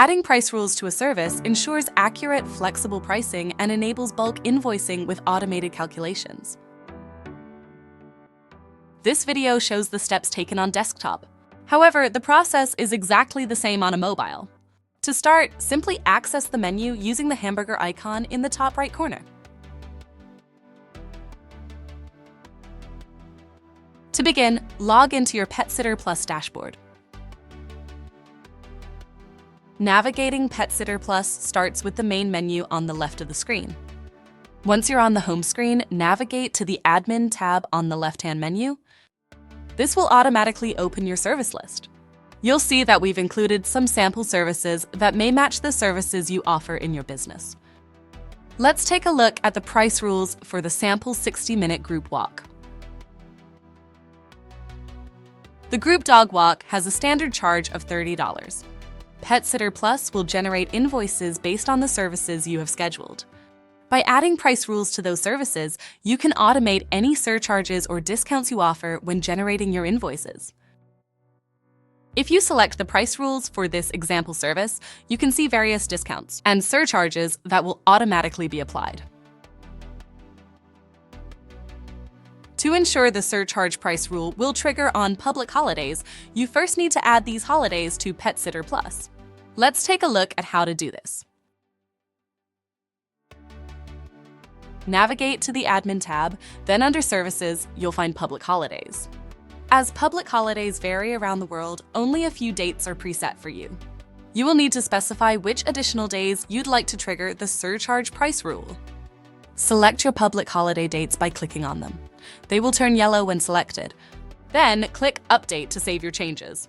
Adding price rules to a service ensures accurate, flexible pricing and enables bulk invoicing with automated calculations. This video shows the steps taken on desktop. However, the process is exactly the same on a mobile. To start, simply access the menu using the hamburger icon in the top right corner. To begin, log into your PetSitter Plus dashboard. Navigating PetSitter Plus starts with the main menu on the left of the screen. Once you're on the home screen, navigate to the Admin tab on the left-hand menu. This will automatically open your service list. You'll see that we've included some sample services that may match the services you offer in your business. Let's take a look at the price rules for the sample 60-minute group walk. The group dog walk has a standard charge of $30. PetSitter Plus will generate invoices based on the services you have scheduled. By adding price rules to those services, you can automate any surcharges or discounts you offer when generating your invoices. If you select the price rules for this example service, you can see various discounts and surcharges that will automatically be applied. To ensure the surcharge price rule will trigger on public holidays, you first need to add these holidays to PetSitter Plus. Let's take a look at how to do this. Navigate to the Admin tab, then under Services, you'll find Public Holidays. As public holidays vary around the world, only a few dates are preset for you. You will need to specify which additional days you'd like to trigger the surcharge price rule. Select your public holiday dates by clicking on them. They will turn yellow when selected. Then click Update to save your changes.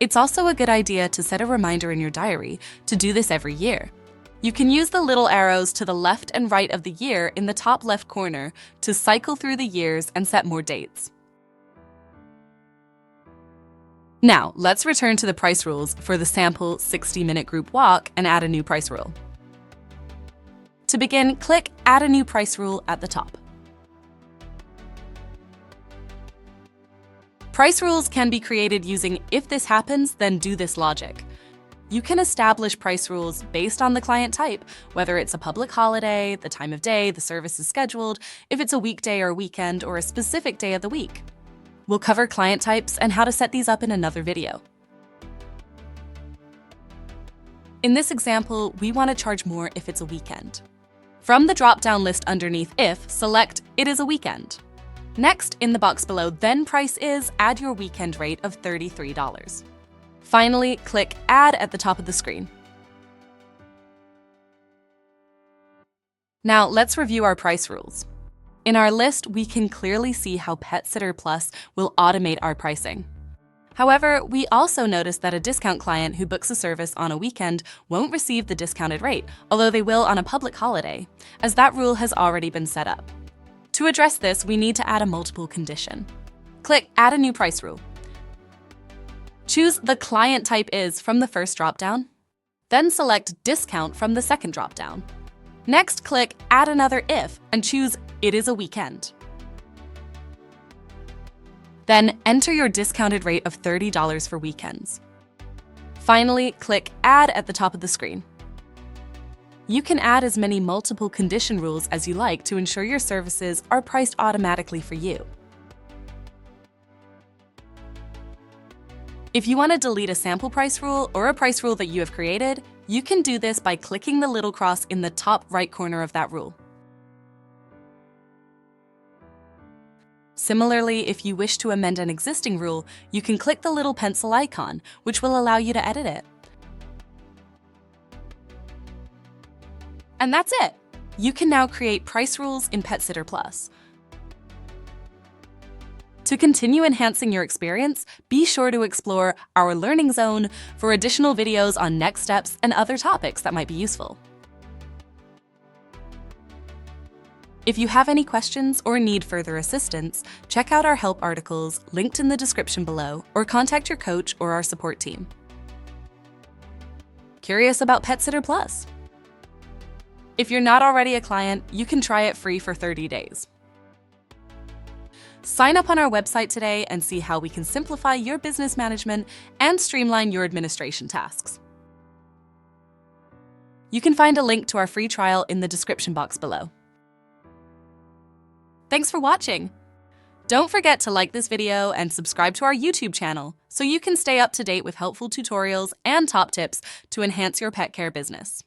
It's also a good idea to set a reminder in your diary to do this every year. You can use the little arrows to the left and right of the year in the top left corner to cycle through the years and set more dates. Now, let's return to the price rules for the sample 60-minute group walk and add a new price rule. To begin, click Add a new price rule at the top. Price rules can be created using if this happens, then do this logic. You can establish price rules based on the client type, whether it's a public holiday, the time of day the service is scheduled, if it's a weekday or weekend, or a specific day of the week. We'll cover client types and how to set these up in another video. In this example, we want to charge more if it's a weekend. From the drop-down list underneath If, select It is a weekend. Next, in the box below Then Price Is, add your weekend rate of $33. Finally, click Add at the top of the screen. Now, let's review our price rules. In our list, we can clearly see how PetSitter Plus will automate our pricing. However, we also notice that a discount client who books a service on a weekend won't receive the discounted rate, although they will on a public holiday, as that rule has already been set up. To address this, we need to add a multiple condition. Click Add a new price rule. Choose the client type is from the first dropdown, then select Discount from the second dropdown. Next, click Add another if and choose It is a weekend. Then enter your discounted rate of $30 for weekends. Finally, click Add at the top of the screen. You can add as many multiple condition rules as you like to ensure your services are priced automatically for you. If you want to delete a sample price rule or a price rule that you have created, you can do this by clicking the little cross in the top right corner of that rule. Similarly, if you wish to amend an existing rule, you can click the little pencil icon, which will allow you to edit it. And that's it! You can now create price rules in PetSitter Plus. To continue enhancing your experience, be sure to explore our Learning Zone for additional videos on next steps and other topics that might be useful. If you have any questions or need further assistance, check out our help articles linked in the description below, or contact your coach or our support team. Curious about PetSitter Plus? If you're not already a client, you can try it free for 30 days. Sign up on our website today and see how we can simplify your business management and streamline your administration tasks. You can find a link to our free trial in the description box below. Thanks for watching! Don't forget to like this video and subscribe to our YouTube channel so you can stay up to date with helpful tutorials and top tips to enhance your pet care business.